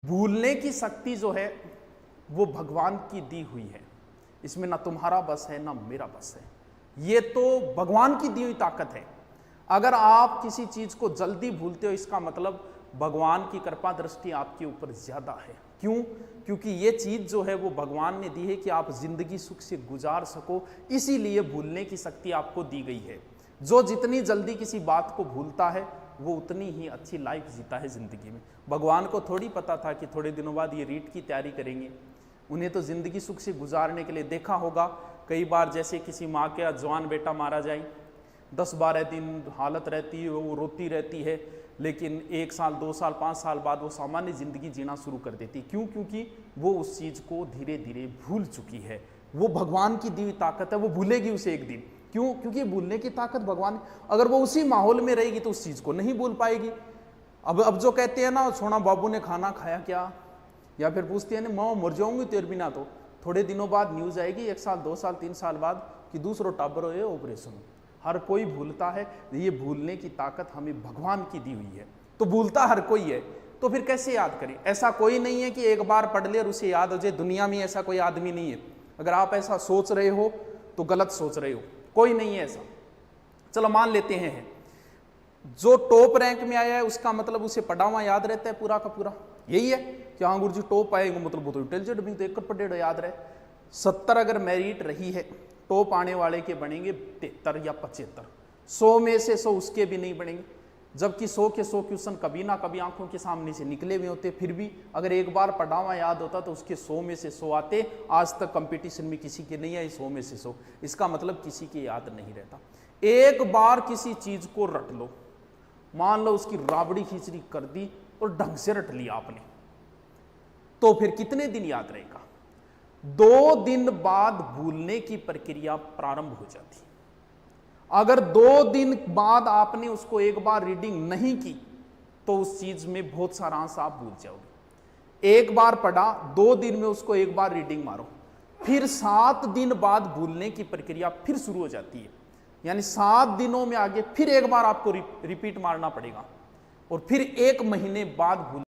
भूलने की शक्ति जो है वो भगवान की दी हुई है। इसमें ना तुम्हारा बस है ना मेरा बस है, ये तो भगवान की दी हुई ताकत है। अगर आप किसी चीज को जल्दी भूलते हो इसका मतलब भगवान की कृपा दृष्टि आपके ऊपर ज्यादा है। क्यों? क्योंकि ये चीज जो है वो भगवान ने दी है कि आप जिंदगी सुख से गुजार सको, इसीलिए भूलने की शक्ति आपको दी गई है। जो जितनी जल्दी किसी बात को भूलता है वो उतनी ही अच्छी लाइफ जीता है जिंदगी में। भगवान को थोड़ी पता था कि थोड़े दिनों बाद ये रीट की तैयारी करेंगे। उन्हें तो जिंदगी सुख से गुजारने के लिए देखा होगा कई बार, जैसे किसी माँ का जवान बेटा मारा जाए, 10-12 दिन हालत रहती है, वो रोती रहती है, लेकिन 1 साल 2 साल 5 साल बाद वो सामान्य जिंदगी जीना शुरू कर देती। क्यों? क्योंकि वो उस चीज को धीरे धीरे भूल चुकी है। वो भगवान की दी हुई ताकत है, वो भूलेगी उसे एक दिन। क्यों? क्योंकि भूलने की ताकत भगवान, अगर वो उसी माहौल में रहेगी तो उस चीज को नहीं भूल पाएगी। अब जो कहते हैं ना, सोना बाबू ने खाना खाया क्या, या फिर पूछती है ना माँ मर जाऊंगी तेरे बिना, तो थोड़े दिनों बाद न्यूज आएगी 1 साल 2 साल 3 साल बाद कि दूसरो टाबर हो ऑपरेशन। हर कोई भूलता है। ये भूलने की ताकत हमें भगवान की दी हुई है, तो भूलता हर कोई है। तो फिर कैसे याद करें? ऐसा कोई नहीं है कि एक बार पढ़ ले और उसे याद हो जाए। दुनिया में ऐसा कोई आदमी नहीं है। अगर आप ऐसा सोच रहे हो तो गलत सोच रहे हो, कोई नहीं है ऐसा। चलो मान लेते हैं जो टॉप रैंक में आया है उसका मतलब उसे पढ़ा हुआ याद रहता है पूरा का पूरा। यही है कि हाँ गुरु जी टॉप आएगा मतलब वो तो इंटेलिजेंट भी, तो एक पढ़ेगा याद रहे। 70 अगर मेरिट रही है, टॉप आने वाले के बनेंगे 73 या 75। 100 में से 100 उसके भी नहीं बनेंगे, जबकि 100 के 100 क्वेश्चन कभी ना कभी आंखों के सामने से निकले हुए होते। फिर भी अगर एक बार पढ़ा हुआ याद होता तो उसके 100 में से 100 आते। आज तक कंपटीशन में किसी के नहीं आई 100 में से 100। इसका मतलब किसी के याद नहीं रहता। एक बार किसी चीज को रट लो, मान लो उसकी राबड़ी खिचड़ी कर दी और ढंग से रट लिया आपने, तो फिर कितने दिन याद रहेगा? 2 दिन बाद भूलने की प्रक्रिया प्रारंभ हो जाती। अगर 2 दिन बाद आपने उसको एक बार रीडिंग नहीं की तो उस चीज में बहुत सारा अंश आप भूल जाओगे। एक बार पढ़ा, 2 दिन में उसको एक बार रीडिंग मारो, फिर 7 दिन बाद भूलने की प्रक्रिया फिर शुरू हो जाती है। यानी 7 दिनों में आगे फिर एक बार आपको रिपीट मारना पड़ेगा, और फिर 1 महीने बाद भूल